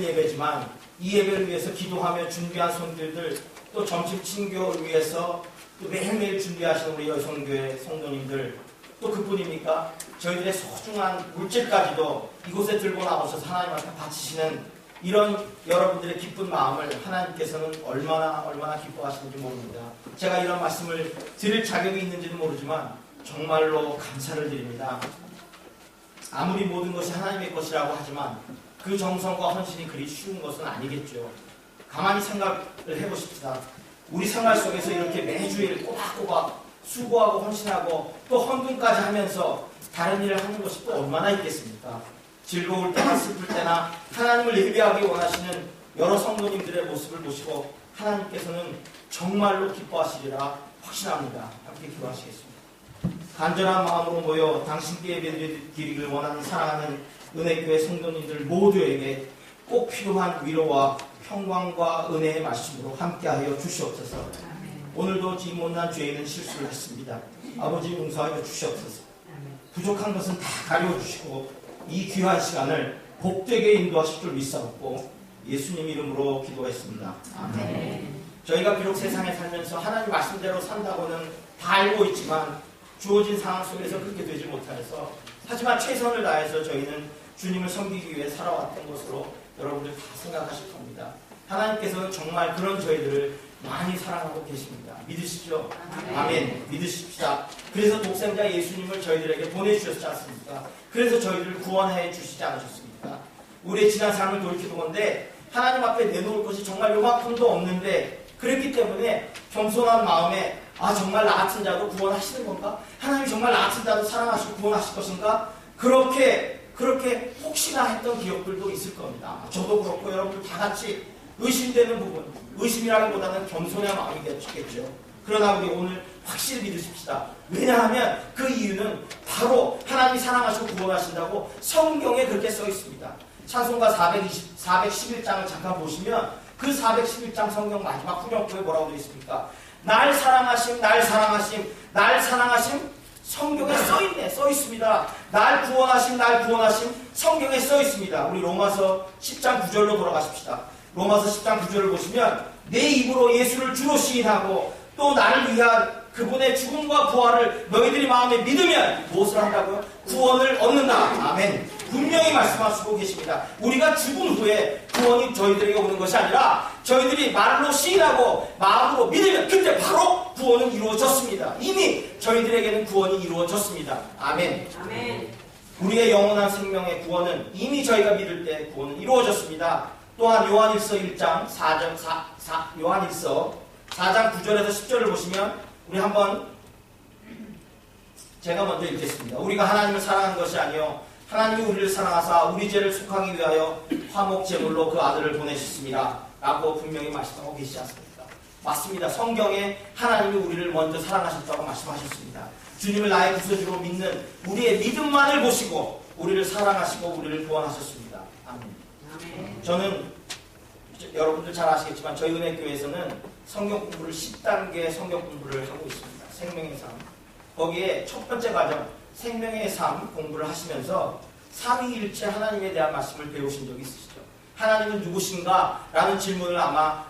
예배지만 이 예배를 위해서 기도하며 준비한 성도들, 또 점심 친교를 위해서 또 매일매일 준비하시는 우리 여성교회 성도님들, 또 그뿐입니까? 저희들의 소중한 물질까지도 이곳에 들고 나오셔서 하나님한테 바치시는 이런 여러분들의 기쁜 마음을 하나님께서는 얼마나 기뻐하시는지 모릅니다. 제가 이런 말씀을 드릴 자격이 있는지는 모르지만 정말로 감사를 드립니다. 아무리 모든 것이 하나님의 것이라고 하지만 그 정성과 헌신이 그리 쉬운 것은 아니겠죠. 가만히 생각을 해보십시다. 우리 생활 속에서 이렇게 매주일 꼬박꼬박 수고하고 헌신하고 또 헌금까지 하면서 다른 일을 하는 것이 또 얼마나 있겠습니까? 즐거울 때나 슬플 때나 하나님을 예배하기 원하시는 여러 성도님들의 모습을 보시고 하나님께서는 정말로 기뻐하시리라 확신합니다. 함께 기도하시겠습니다. 간절한 마음으로 모여 당신께 예배드리기를 원하는 사랑하는 은혜교회 성도님들 모두에게 꼭 필요한 위로와 평강과 은혜의 말씀으로 함께하여 주시옵소서. 오늘도 지 못난 죄인은 실수를 했습니다. 아버지 용서하여 주시옵소서. 부족한 것은 다 가려주시고 이 귀한 시간을 복되게 인도하실 줄 믿사옵고 예수님 이름으로 기도했습니다. 아멘. 저희가 비록 세상에 살면서 하나님 말씀대로 산다고는 다 알고 있지만 주어진 상황 속에서 그렇게 되지 못해서 하지만 최선을 다해서 저희는 주님을 섬기기 위해 살아왔던 것으로 여러분들 다 생각하실 겁니다. 하나님께서는 정말 그런 저희들을 많이 사랑하고 계십니다. 믿으시죠? 아멘. 믿으십시다. 그래서 독생자 예수님을 저희들에게 보내주셨지 않습니까? 그래서 저희들을 구원해 주시지 않으셨습니까? 우리의 지난 삶을 돌이켜보건대 하나님 앞에 내놓을 것이 정말 요만큼도 없는데 그랬기 때문에 겸손한 마음에 정말 나 같은 자도 구원하시는 건가? 하나님이 정말 나 같은 자도 사랑하시고 구원하실 것인가? 그렇게 혹시나 했던 기억들도 있을 겁니다. 저도 그렇고 여러분들 다 같이 의심되는 부분, 의심이라기보다는 겸손의 마음이겠죠. 그러나 우리 오늘 확실히 믿으십시다. 왜냐하면 그 이유는 바로 하나님이 사랑하시고 구원하신다고 성경에 그렇게 써 있습니다. 찬송가 411장을 잠깐 보시면 그 411장 성경 마지막 후렴구에 뭐라고 되어 있습니까? 날 사랑하심, 날 사랑하심, 날 사랑하심. 성경에 써 있습니다. 날 구원하심, 날 구원하심. 성경에 써 있습니다. 우리 로마서 10장 9절로 돌아가십시다. 로마서 10장 9절을 보시면 내 입으로 예수를 주로 시인하고 또 나를 위한 그분의 죽음과 부활을 너희들이 마음에 믿으면 무엇을 한다고요? 구원을 얻는다. 아멘. 분명히 말씀하시고 계십니다. 우리가 죽은 후에 구원이 저희들에게 오는 것이 아니라 저희들이 말로 시인하고 마음으로 믿으면 그때 바로 구원은 이루어졌습니다. 이미 저희들에게는 구원이 이루어졌습니다. 아멘. 아멘. 우리의 영원한 생명의 구원은 이미 저희가 믿을 때 구원은 이루어졌습니다. 또한 요한일서 1장 4장 9절에서 10절을 보시면 우리 한번 제가 먼저 읽겠습니다. 우리가 하나님을 사랑한 것이 아니요 하나님이 우리를 사랑하사 우리 죄를 속하기 위하여 화목 제물로 그 아들을 보내셨습니다. 라고 분명히 말씀하고 계시지 않습니까? 맞습니다. 성경에 하나님이 우리를 먼저 사랑하셨다고 말씀하셨습니다. 주님을 나의 구세주로 믿는 우리의 믿음만을 보시고 우리를 사랑하시고 우리를 구원하셨습니다. 아멘. 저는 여러분들 잘 아시겠지만 저희 은혜교회에서는 성경 공부를 10단계 성경 공부를 하고 있습니다. 생명의 삶. 거기에 첫 번째 과정 생명의 삶 공부를 하시면서 삼위일체 하나님에 대한 말씀을 배우신 적이 있으시죠? 하나님은 누구신가? 라는 질문을 아마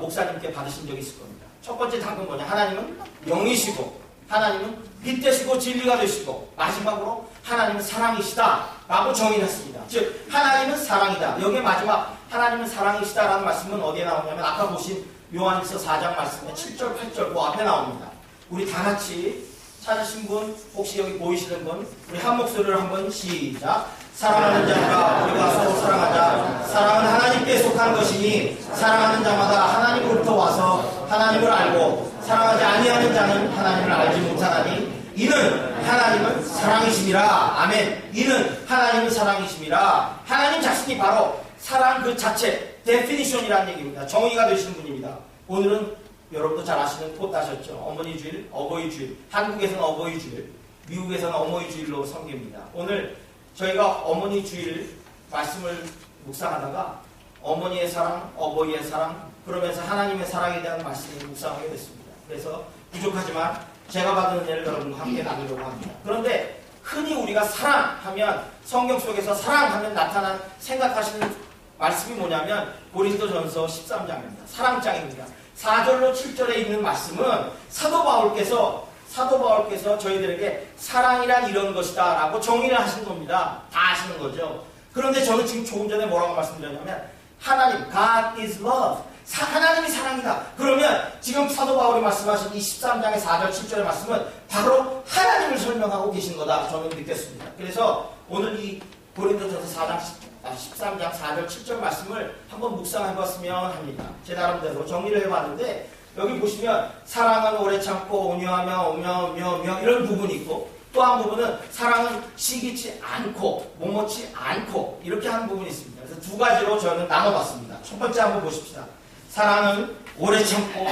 목사님께 받으신 적이 있을 겁니다. 첫 번째 답은 뭐냐? 하나님은 영이시고 하나님은 빛 되시고 진리가 되시고 마지막으로 하나님은 사랑이시다 라고 정의했습니다. 즉 하나님은 사랑이다. 여기에 마지막 하나님은 사랑이시다 라는 말씀은 어디에 나오냐면 아까 보신 요한일서 4장 말씀에 7절 8절 그 앞에 나옵니다. 우리 다 같이 찾으신 분 혹시 여기 보이시는 분 우리 한 목소리로 한번 시작. 사랑하는 자가 우리가 서로 사랑하자. 사랑은 하나님께 속한 것이니 사랑하는 자마다 하나님으로부터 와서 하나님을 알고 사랑하지 아니하는 자는 하나님을 알지 못하나니 이는 하나님은 사랑이심이라. 아멘. 이는 하나님은 사랑이심이라. 하나님 자신이 바로 사랑 그 자체 데피니션이라는 얘기입니다. 정의가 되시는 분입니다. 오늘은 여러분도 잘 아시는 꽃 따셨죠. 어머니 주일, 어버이 주일. 한국에서는 어버이 주일, 미국에서는 어머니 주일로 섬깁니다. 오늘 저희가 어머니 주일 말씀을 묵상하다가 어머니의 사랑, 어버이의 사랑, 그러면서 하나님의 사랑에 대한 말씀을 묵상하게 됐습니다. 그래서 부족하지만 제가 받은 은혜를 여러분과 함께 나누려고 합니다. 그런데 흔히 우리가 사랑하면 성경 속에서 사랑하면 나타난 생각하시는 말씀이 뭐냐면 고린도전서 13장입니다. 사랑장입니다. 4절로 7절에 있는 말씀은 사도 바울께서 저희들에게 사랑이란 이런 것이다 라고 정의를 하신 겁니다. 다 아시는 거죠. 그런데 저는 지금 조금 전에 뭐라고 말씀드렸냐면 하나님, God is love. 하나님이 사랑이다. 그러면 지금 사도 바울이 말씀하신 이 13장의 4절 7절의 말씀은 바로 하나님을 설명하고 계신 거다 저는 느꼈습니다. 그래서 오늘 이 고린도전서 13장 4절 7절 말씀을 한번 묵상해봤으면 합니다. 제 나름대로 정리를 해봤는데 여기 보시면 사랑은 오래 참고 온유하며 오며 이런 부분이 있고 또 한 부분은 사랑은 시기치 않고 못먹지 않고 이렇게 하는 부분이 있습니다. 그래서 두 가지로 저는 나눠봤습니다. 첫 번째 한번 보십시다. 사랑은 오래 참고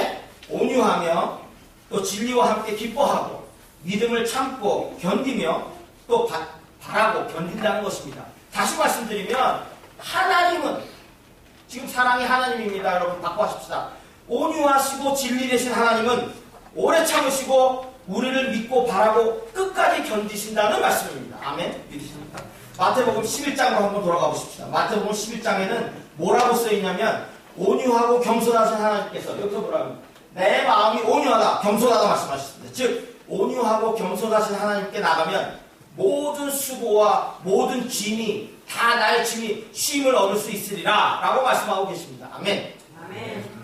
온유하며 또 진리와 함께 기뻐하고 믿음을 참고 견디며 또 바라고 견딘다는 것입니다. 다시 말씀드리면 하나님은 지금 사랑이 하나님입니다. 여러분 바꿔하십시다. 온유하시고 진리 되신 하나님은 오래 참으시고 우리를 믿고 바라고 끝까지 견디신다는 말씀입니다. 아멘? 믿으십니까? 마태복음 11장으로 한번 돌아가 보십시다. 마태복음 11장에는 뭐라고 써있냐면 온유하고 겸손하신 하나님께서 여기서 뭐라고 내 마음이 온유하다 겸손하다 말씀하셨습니다. 즉 온유하고 겸손하신 하나님께 나가면 모든 수고와 모든 짐이 다 나의 짐이 쉼을 얻을 수 있으리라 라고 말씀하고 계십니다. 아멘. 아멘.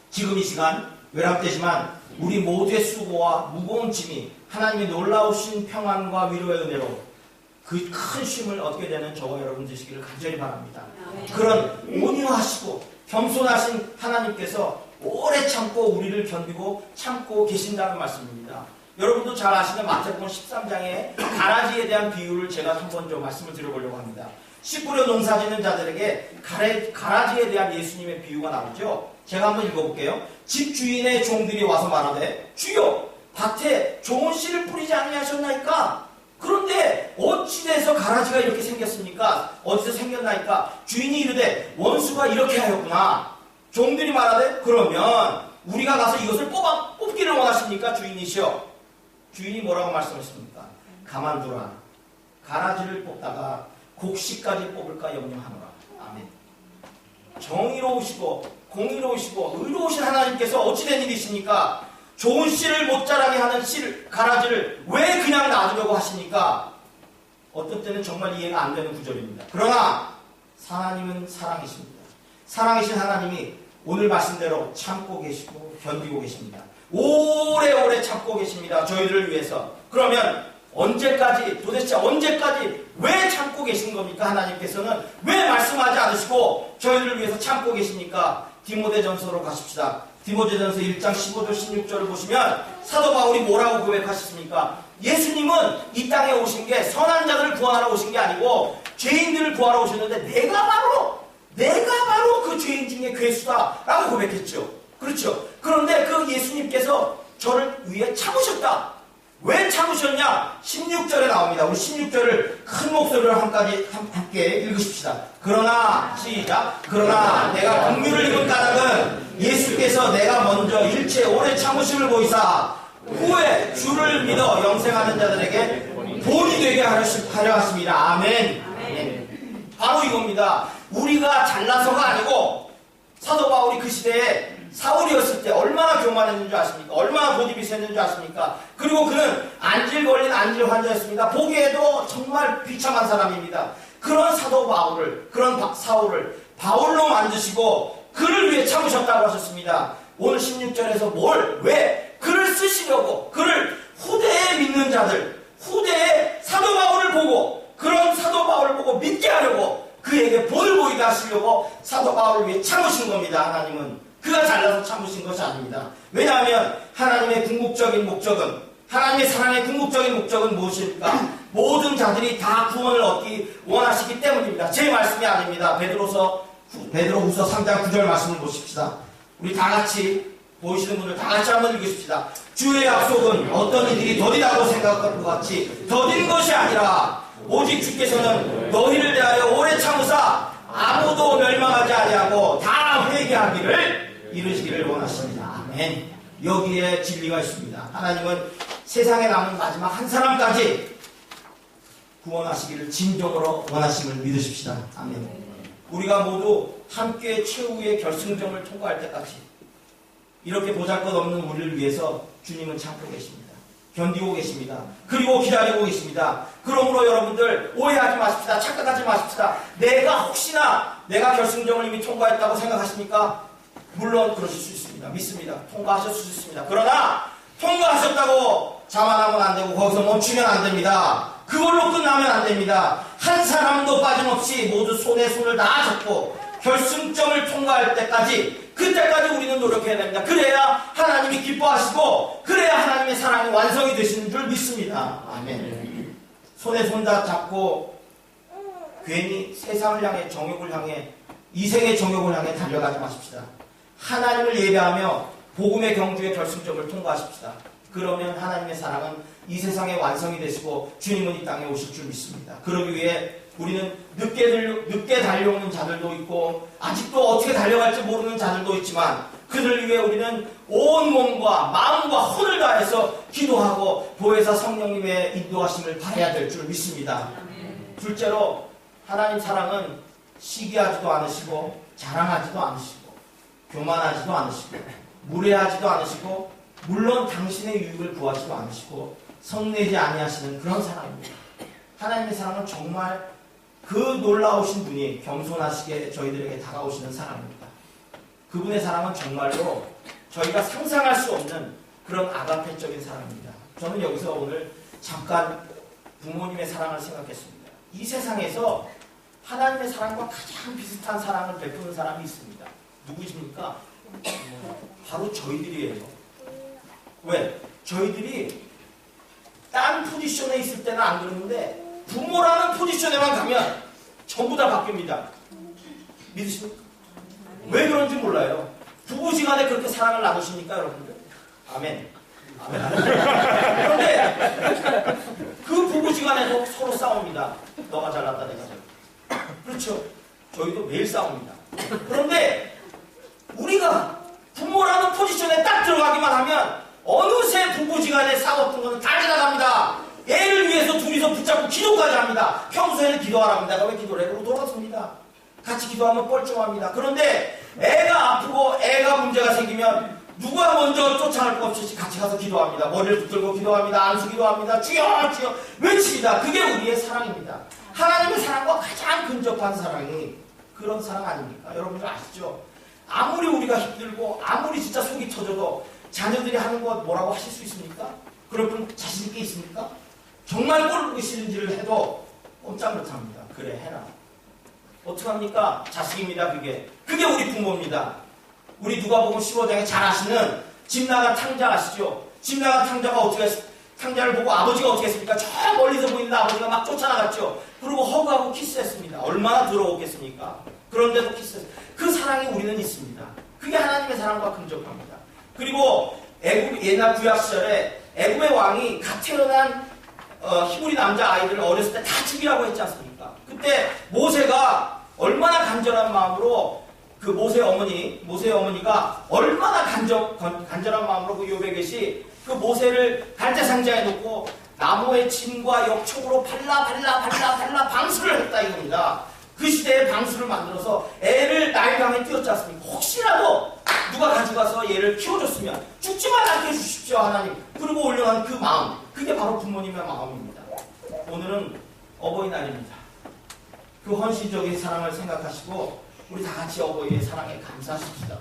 지금 이 시간 외람되지만 우리 모두의 수고와 무거운 짐이 하나님의 놀라우신 평안과 위로의 은혜로 그 큰 쉼을 얻게 되는 저와 여러분 되시기를 간절히 바랍니다. 아멘. 그런 온유하시고 겸손하신 하나님께서 오래 참고 우리를 견디고 참고 계신다는 말씀입니다. 여러분도 잘 아시는 마태복음 13장의 가라지에 대한 비유를 제가 한번 좀 말씀을 드려보려고 합니다. 씨 뿌려 농사 짓는 자들에게 가라지에 대한 예수님의 비유가 나오죠. 제가 한번 읽어볼게요. 집 주인의 종들이 와서 말하되 주여 밭에 좋은 씨를 뿌리지 아니하셨나이까? 그런데 어찌 돼서 가라지가 이렇게 생겼습니까? 어디서 생겼나이까? 주인이 이르되 원수가 이렇게 하였구나. 종들이 말하되 그러면 우리가 가서 이것을 뽑기를 원하십니까? 주인이시여. 주인이 뭐라고 말씀하십니까? 가만두라. 가라지를 뽑다가 곡식까지 뽑을까 염려하노라. 아멘. 정의로우시고 공의로우시고 의로우신 하나님께서 어찌된 일이십니까? 좋은 씨를 못 자라게 하는 가라지를 왜 그냥 놔두려고 하십니까? 어떤 때는 정말 이해가 안 되는 구절입니다. 그러나 하나님은 사랑이십니다. 사랑이신 하나님이 오늘 말씀대로 참고 계시고 견디고 계십니다. 오래오래 참고 계십니다. 저희들을 위해서. 그러면 도대체 언제까지 왜 참고 계신 겁니까? 하나님께서는 왜 말씀하지 않으시고 저희들을 위해서 참고 계십니까? 디모데전서로 가십시다. 디모데전서 1장 15절 16절을 보시면 사도 바울이 뭐라고 고백하셨습니까? 예수님은 이 땅에 오신 게 선한 자들을 구하러 오신 게 아니고 죄인들을 구하러 오셨는데 내가 바로 그 죄인 중에 괴수다 라고 고백했죠. 그렇죠. 그런데 그 예수님께서 저를 위해 참으셨다. 왜 참으셨냐? 16절에 나옵니다. 우리 16절을 큰 목소리로 함께 읽으십시다. 그러나 시작. 그러나 내가 긍휼을 입은 까닭은 예수께서 내가 먼저 일체 오래 참으심을 보이사 후에 주를 믿어 영생하는 자들에게 본이 되게 하려 하십니다. 아멘. 아멘. 바로 이겁니다. 우리가 잘나서가 아니고 사도 바울이 그 시대에 사울이었을 때 얼마나 교만했는 줄 아십니까? 얼마나 고집이 셌는 줄 아십니까? 그리고 그는 안질 걸린 안질 환자였습니다. 보기에도 정말 비참한 사람입니다. 그런 사도 바울을, 그런 사울을 바울로 만드시고 그를 위해 참으셨다고 하셨습니다. 오늘 16절에서 왜 그를 쓰시려고, 그를 후대에 믿는 자들, 후대에 사도 바울을 보고, 그런 사도 바울을 보고 믿게 하려고 그에게 본을 보이게 하시려고 사도 바울을 위해 참으신 겁니다. 하나님은 그가 잘나서 참으신 것이 아닙니다. 왜냐하면 하나님의 궁극적인 목적은, 하나님의 사랑의 궁극적인 목적은 무엇입니까? 모든 자들이 다 구원을 얻기 원하시기 때문입니다. 제 말씀이 아닙니다. 베드로후서 3장 9절 말씀을 보십시다. 우리 다 같이, 보이시는 분들 다 같이 한번 읽으십시다. 주의 약속은 어떤 이들이 더디다고 생각할 것 같이 더딘 것이 아니라 오직 주께서는 너희를 대하여 오래 참으사 아무도 멸망하지 아니하고 다 회개하기를 이루시기를 원하십니다. 아멘. 여기에 진리가 있습니다. 하나님은 세상에 남은 마지막 한 사람까지 구원하시기를 진정으로 원하심을 믿으십시다. 아멘. 우리가 모두 함께 최후의 결승점을 통과할 때까지 이렇게 보잘것없는 우리를 위해서 주님은 참고 계십니다. 견디고 계십니다. 그리고 기다리고 계십니다. 그러므로 여러분들 오해하지 마십시다. 착각하지 마십시다. 혹시나 내가 결승점을 이미 통과했다고 생각하십니까? 물론 그러실 수 있습니다. 믿습니다. 통과하실 수 있습니다. 그러나 통과하셨다고 자만하면 안 되고 거기서 멈추면 안 됩니다. 그걸로 끝나면 안 됩니다. 한 사람도 빠짐없이 모두 손에 손을 다 잡고 결승점을 통과할 때까지, 그때까지 우리는 노력해야 됩니다. 그래야 하나님이 기뻐하시고 그래야 하나님의 사랑이 완성이 되시는 줄 믿습니다. 아멘. 손에 손 다 잡고 괜히 세상을 향해, 정욕을 향해, 이생의 정욕을 향해 달려가지 마십시다. 하나님을 예배하며 복음의 경주의 결승점을 통과하십시다. 그러면 하나님의 사랑은 이 세상에 완성이 되시고 주님은 이 땅에 오실 줄 믿습니다. 그러기 위해 우리는 늦게 달려오는 자들도 있고 아직도 어떻게 달려갈지 모르는 자들도 있지만 그들을 위해 우리는 온 몸과 마음과 혼을 다해서 기도하고 보혜사 성령님의 인도하심을 바라야 될 줄 믿습니다. 둘째로 하나님 사랑은 시기하지도 않으시고 자랑하지도 않으시고 교만하지도 않으시고 무례하지도 않으시고 물론 당신의 유익을 구하지도 않으시고 성내지 아니하시는 그런 사랑입니다. 하나님의 사랑은 정말 그 놀라우신 분이 겸손하시게 저희들에게 다가오시는 사랑입니다. 그분의 사랑은 정말로 저희가 상상할 수 없는 그런 아가페적인 사랑입니다. 저는 여기서 오늘 잠깐 부모님의 사랑을 생각했습니다. 이 세상에서 하나님의 사랑과 가장 비슷한 사랑을 베푸는 사람이 있습니다. 누구십니까? 바로 저희들이에요. 왜? 저희들이 딴 포지션에 있을 때는 안 그러는데 부모라는 포지션에만 가면 전부 다 바뀝니다. 믿으십니까? 왜 그런지 몰라요. 부부지간에 그렇게 사랑을 나누십니까, 여러분들? 아멘. 아멘. 그런데 그 부부지간에도 서로 싸웁니다. 너가 잘났다, 내가 잘났다. 그렇죠. 저희도 매일 싸웁니다. 그런데 우리가 부모라는 포지션에 딱 들어가기만 하면 어느새 부부지간에 싸웠던 것은 다 지나갑니다. 애를 위해서 둘이서 붙잡고 기도까지 합니다. 평소에는 기도하라고 내가 왜 기도를 해? 그러고 돌아섭니다. 같이 기도하면 뻘쭘합니다. 그런데 애가 아프고 애가 문제가 생기면 누가 먼저 쫓아갈 것 없이 같이 가서 기도합니다. 머리를 붙들고 기도합니다. 안수 기도합니다. 주여 주여 외칩니다. 그게 우리의 사랑입니다. 하나님의 사랑과 가장 근접한 사랑이 그런 사랑 아닙니까? 여러분들 아시죠? 아무리 우리가 힘들고 아무리 진짜 속이 터져도 자녀들이 하는 것 뭐라고 하실 수 있습니까? 그럴 분 자신 있게 있습니까? 정말 꼴보기 싫은지를 해도 꼼짝 못합니다. 그래 해라. 어떡합니까? 자식입니다. 그게 우리 부모입니다. 우리 누가복음 15장에 잘 아시는 집 나간 탕자 아시죠? 집 나간 탕자가 탕자를 보고 아버지가 어떻게 했습니까? 저 멀리서 보이는 아버지가 막 쫓아나갔죠. 그리고 허그하고 키스했습니다. 얼마나 더러웠겠습니까? 그런데도 키스했습니다. 그 사랑이 우리는 있습니다. 그게 하나님의 사랑과 근접합니다. 그리고 옛날 구약 시절에 애굽의 왕이 갓 태어난 히브리 남자 아이들을 어렸을 때 다 죽이라고 했지 않습니까? 그때 모세가 얼마나 간절한 마음으로 그 모세의 어머니가 얼마나 간절한 마음으로 그 요베겟이 그 모세를 갈대상자에 놓고 나무의 침과 역촉으로 발라 방수를 했다 이겁니다. 그 시대에 방수를 만들어서 애를 나일강에 띄웠지 않습니까? 혹시라도 누가 가져가서 얘를 키워줬으면 죽지만 않게 해주십시오 하나님. 그리고 올려놓은 그 마음, 그게 바로 부모님의 마음입니다. 오늘은 어버이날입니다. 그 헌신적인 사랑을 생각하시고 우리 다 같이 어버이의 사랑에 감사하십시다.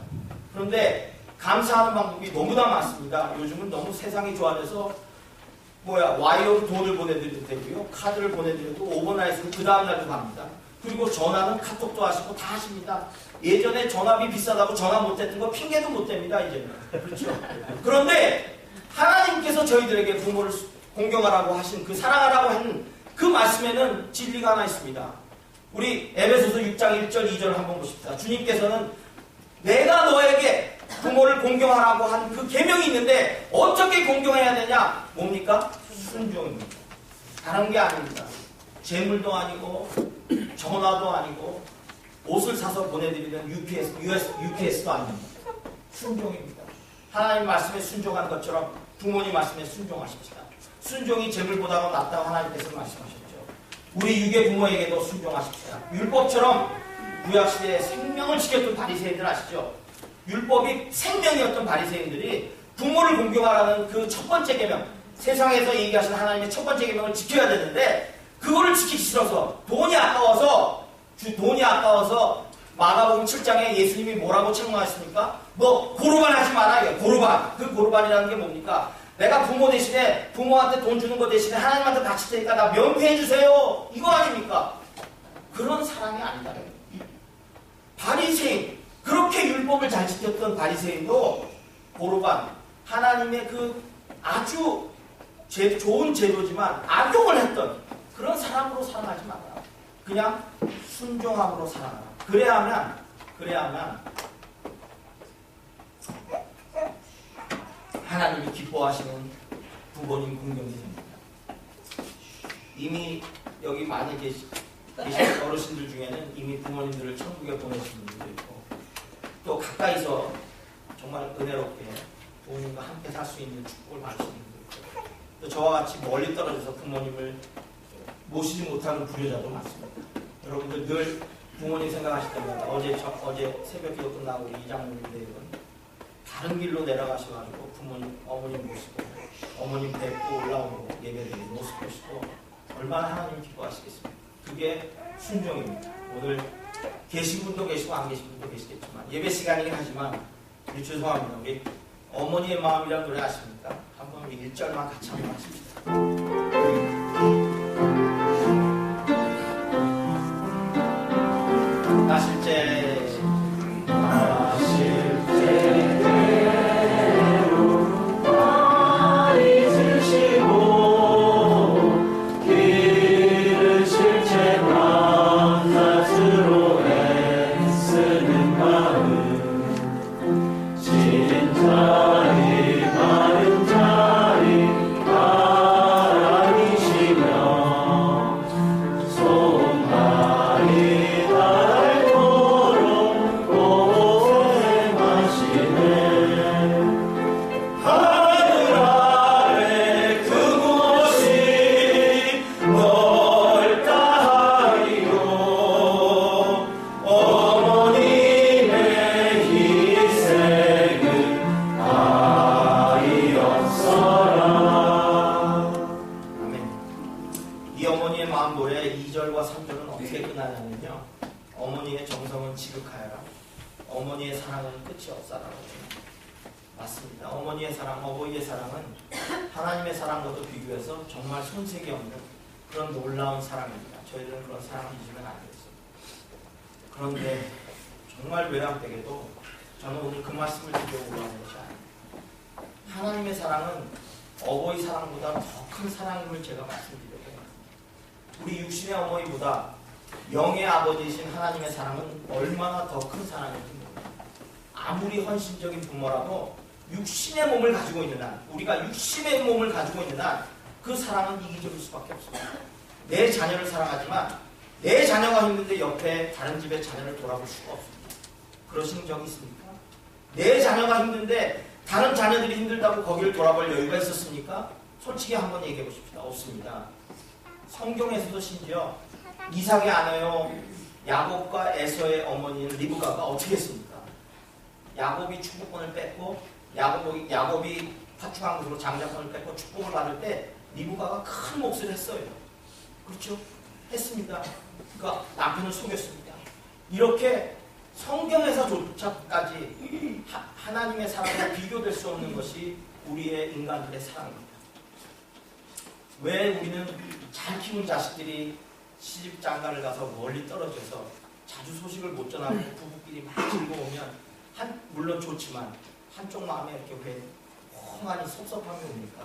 그런데 감사하는 방법이 너무나 많습니다. 요즘은 너무 세상이 좋아져서 와이어로 돈을 보내드려도 되고요, 카드를 보내드려도 오버나잇으로 그 다음날도 갑니다. 그리고 전화는 카톡도 하시고 다 하십니다. 예전에 전화비 비싸다고 전화 못했던 거 핑계도 못 댑니다. 이제는. 그렇죠? 그런데 하나님께서 저희들에게 부모를 공경하라고 하신 그 사랑하라고 하는 그 말씀에는 진리가 하나 있습니다. 우리 에베소서 6장 1절 2절 한번 보십시다. 주님께서는 내가 너에게 부모를 공경하라고 한 그 계명이 있는데 어떻게 공경해야 되냐? 뭡니까? 순종입니다. 다른 게 아닙니다. 재물도 아니고 전화도 아니고 옷을 사서 보내드리는 UPS도 아닙니다. 순종입니다. 하나님 말씀에 순종한 것처럼 부모님 말씀에 순종하십시다. 순종이 재물보다도 낫다고 하나님께서 말씀하셨죠. 우리 유괴 부모에게도 순종하십시다. 율법처럼 구약시대에 생명을 지켰던 바리새인들 아시죠? 율법이 생명이었던 바리새인들이 부모를 공경하라는 그 첫 번째 계명, 세상에서 얘기하신 하나님의 첫 번째 계명을 지켜야 되는데 그거를 지키기 싫어서 돈이 아까워서 마가복음 7장에 예수님이 뭐라고 책망하십니까? 뭐 고르반 하지 마라. 고르반. 그 고르반이라는 게 뭡니까? 내가 부모 대신에 부모한테 돈 주는 거 대신에 하나님한테 바칠 테니까 나 면회해 주세요. 이거 아닙니까? 그런 사람이 아니다. 바리새인, 그렇게 율법을 잘 지켰던 바리새인도 고르반, 하나님의 그 아주 좋은 제도지만 악용을 했던 그런 사람으로 살아가지 마라. 그냥 순종함으로 살아가라. 그래야만 하나님이 기뻐하시는 부모님 공경이 됩니다. 이미 여기 많이 계신 어르신들 중에는 이미 부모님들을 천국에 보내신 분들도 있고 또 가까이서 정말 은혜롭게 부모님과 함께 살 수 있는 축복을 받으시는 분들 있고 또 저와 같이 멀리 떨어져서 부모님을 모시지 못하는 불효자도 많습니다. 여러분들 늘 부모님 생각하실 때마다 어제 새벽 기도 끝나고 우리 이장모님들은 다른 길로 내려가셔가지고 어머님 모시고 어머님 뵙고 올라오고 예배드리는 모습 보시고 얼마나 하나님 기뻐하시겠습니까? 그게 순종입니다. 오늘 계신 분도 계시고 안 계신 분도 계시겠지만 예배 시간이긴 하지만 우리 죄송합니다. 우리 어머니의 마음이라는 노래 아십니까? 한번 우리 1절만 같이 한번 하십시다. 나실 때 정말 손색이 없는 그런 놀라운 사랑입니다. 저희들은 그런 사랑을 잊으면 안 되겠습니다. 그런데 정말 외람되게도 저는 오늘 그 말씀을 드리려고 올라온 것이 아닙니다. 하나님의 사랑은 어버이 사랑보다 더 큰 사랑임을 제가 말씀드리려고 합니다. 우리 육신의 어머니보다 영의 아버지이신 하나님의 사랑은 얼마나 더 큰 사랑인지 모릅니다. 아무리 헌신적인 부모라도 육신의 몸을 가지고 있는 한, 우리가 육신의 몸을 가지고 있는 한 그 사랑은 이기적일 수밖에 없습니다. 내 자녀를 사랑하지만 내 자녀가 힘든데 옆에 다른 집의 자녀를 돌아볼 수가 없습니다. 그러신 적이 있습니까? 내 자녀가 힘든데 다른 자녀들이 힘들다고 거기를 돌아볼 여유가 있었습니까? 솔직히 한번 얘기해 보십시다. 없습니다. 성경에서도 심지어 이삭의 아내요 야곱과 에서의 어머니인 리브가가 어떻게 했습니까? 야곱이 축복권을 뺏고 야곱이 파충한 것으로 장자권을 뺏고 축복을 받을 때 리브가가 큰 몫을 했어요. 그렇죠? 했습니다. 그러니까 남편을 속였습니다. 이렇게 성경에서조차까지 하나님의 사랑과 비교될 수 없는 것이 우리의 인간들의 사랑입니다. 왜 우리는 잘 키운 자식들이 시집 장가를 가서 멀리 떨어져서 자주 소식을 못 전하고 부부끼리 막 즐거우면 물론 좋지만 한쪽 마음에 이렇게 왜 험하니 섭섭함이 옵니까?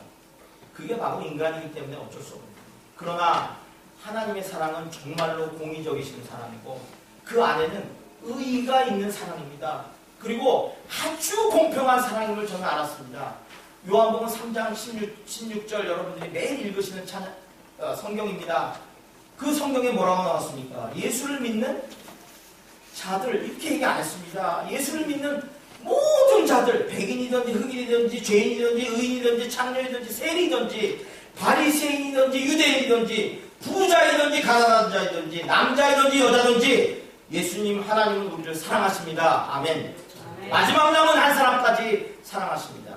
그게 바로 인간이기 때문에 어쩔 수 없습니다. 그러나 하나님의 사랑은 정말로 공의적이신 사랑이고 그 안에는 의의가 있는 사랑입니다. 그리고 아주 공평한 사랑임을 저는 알았습니다. 요한복음 3장 16절 여러분들이 매일 읽으시는 성경입니다. 그 성경에 뭐라고 나왔습니까? 예수를 믿는 자들, 이렇게 얘기 안 했습니다. 예수를 믿는 모든 자들, 백인이든지 흑인이든지 죄인이든지 의인이든지 창녀이든지 세리든지 바리새인이든지 유대인이든지 부자이든지 가난한 자이든지 남자이든지 여자든지 예수님 하나님은 우리를 사랑하십니다. 아멘. 마지막 남은 한 사람까지 사랑하십니다.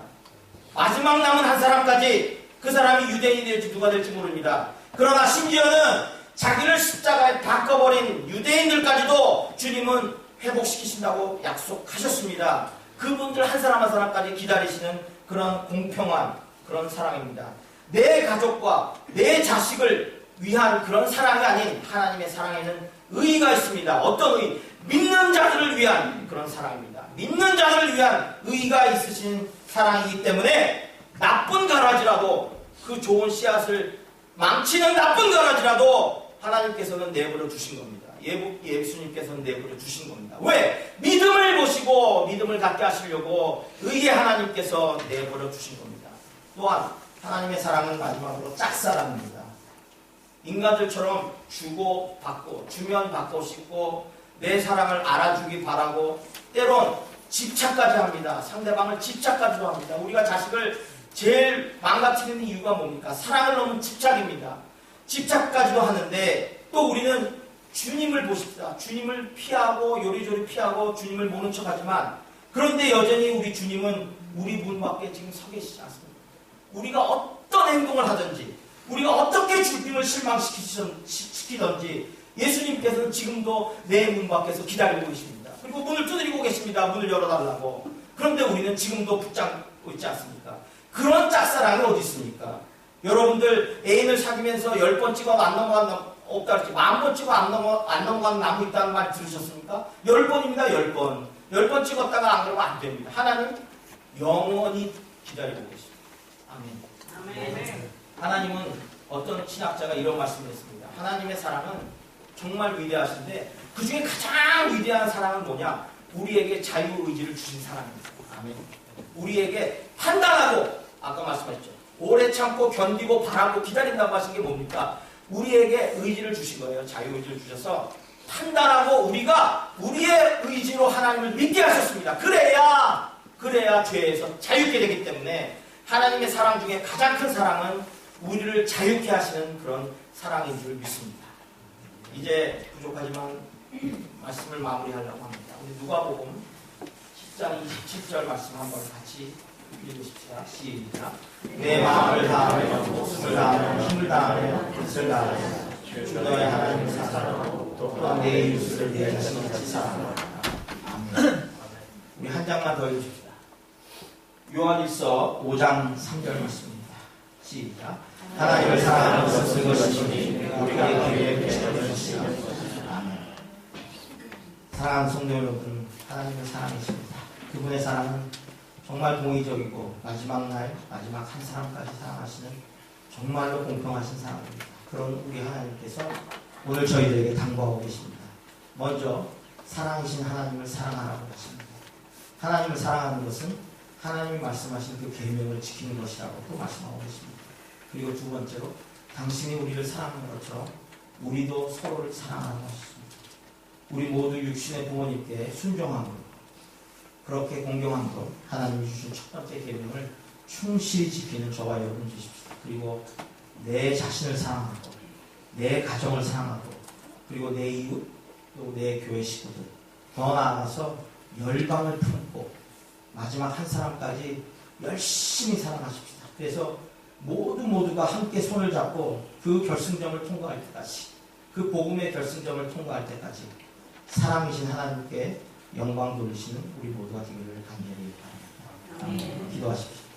마지막 남은 한 사람까지, 그 사람이 유대인이 될지 누가 될지 모릅니다. 그러나 심지어는 자기를 십자가에 바꿔버린 유대인들까지도 주님은 회복시키신다고 약속하셨습니다. 그분들 한 사람 한 사람까지 기다리시는 그런 공평한 그런 사랑입니다. 내 가족과 내 자식을 위한 그런 사랑이 아닌 하나님의 사랑에는 의의가 있습니다. 어떤 의의? 믿는 자들을 위한 그런 사랑입니다. 믿는 자들을 위한 의의가 있으신 사랑이기 때문에 나쁜 가라지라도, 그 좋은 씨앗을 망치는 나쁜 가라지라도 하나님께서는 내버려 주신 겁니다. 예수님께서는 내버려 주신 겁니다. 왜? 믿음을 보시고 믿음을 갖게 하시려고 의의 하나님께서 내버려 주신 겁니다. 또한 하나님의 사랑은 마지막으로 짝사랑입니다. 인간들처럼 주고 받고, 주면 받고 싶고, 내 사랑을 알아주기 바라고, 때론 집착까지 합니다. 상대방을 집착까지도 합니다. 우리가 자식을 제일 망가뜨리는 이유가 뭡니까? 사랑을 넘은 집착입니다. 집착까지도 하는데, 또 우리는 주님을 보십시다. 주님을 피하고 요리조리 피하고 주님을 모른 척하지만, 그런데 여전히 우리 주님은 우리 문 밖에 지금 서 계시지 않습니다. 우리가 어떤 행동을 하든지, 우리가 어떻게 주님을 실망시키든지 예수님께서는 지금도 내 문 밖에서 기다리고 계십니다. 그리고 문을 두드리고 계십니다. 문을 열어달라고. 그런데 우리는 지금도 붙잡고 있지 않습니까? 그런 짝사랑이 어디 있습니까? 여러분들 애인을 사귀면서 10번 찍어 안 넘어간 없다 그랬지, 10,000번 찍어 안 넘어간 나무 있다는 말 들으셨습니까? 10번입니다. 10번. 10번 찍었다가 안 그러면 안 됩니다. 하나님 영원히 기다리고 계십니다. 아멘. 아멘. 하나님은, 어떤 신학자가 이런 말씀을 했습니다. 하나님의 사랑은 정말 위대하신데 그 중에 가장 위대한 사랑은 뭐냐? 우리에게 자유의지를 주신 사랑입니다. 아멘. 우리에게 판단하고, 아까 말씀하셨죠, 오래 참고 견디고 바라고 기다린다고 하신 게 뭡니까? 우리에게 의지를 주신 거예요. 자유의지를 주셔서 판단하고 우리가 우리의 의지로 하나님을 믿게 하셨습니다. 그래야 죄에서 자유케 되기 때문에 하나님의 사랑 중에 가장 큰 사랑은 우리를 자유케 하시는 그런 사랑인 줄 믿습니다. 이제 부족하지만 말씀을 마무리하려고 합니다. 우리 누가복음 10장 27절 말씀 한번 같이 읽으십시다. 시작. 내 마음을 다하며 목숨을 다하며 힘을 다하며 뜻을 다하며 주 너의 하나님을 사랑하고 또한 내 이웃을 내 자신같이 사랑하라. 아멘. 우리 한 장만 더 읽읍시다. 요한일서 5장 3절 말씀입니다. 시작. 하나님을 사랑하는 것은 그것이니 우리가 기회에 깨달은 것이니. 아멘. 사랑하는 성도 여러분, 하나님의 사랑이십니다. 그분의 사랑은 정말 공의적이고 마지막 날, 마지막 한 사람까지 사랑하시는 정말로 공평하신 사랑입니다. 그런 우리 하나님께서 오늘 저희들에게 당부하고 계십니다. 먼저 사랑이신 하나님을 사랑하라고 하십니다. 하나님을 사랑하는 것은 하나님이 말씀하신 그 계명을 지키는 것이라고 또 말씀하고 계십니다. 그리고 두 번째로, 당신이 우리를 사랑하는 것처럼 우리도 서로를 사랑하라고 하셨습니다. 우리 모두 육신의 부모님께 순종함으로, 그렇게 공경함으로 하나님이 주신 첫 번째 계명을 충실히 지키는 저와 여러분 되십시오. 그리고 내 자신을 사랑하고, 내 가정을 사랑하고, 그리고 내 이웃, 또 내 교회 식구들, 더 나아가서 열방을 품고 마지막 한 사람까지 열심히 사랑하십시다. 그래서 모두가 함께 손을 잡고 그 결승점을 통과할 때까지, 그 복음의 결승점을 통과할 때까지 사랑이신 하나님께 영광 돌리시는 우리 모두가 되기를 간절히 바랍니다. 기도하십시오.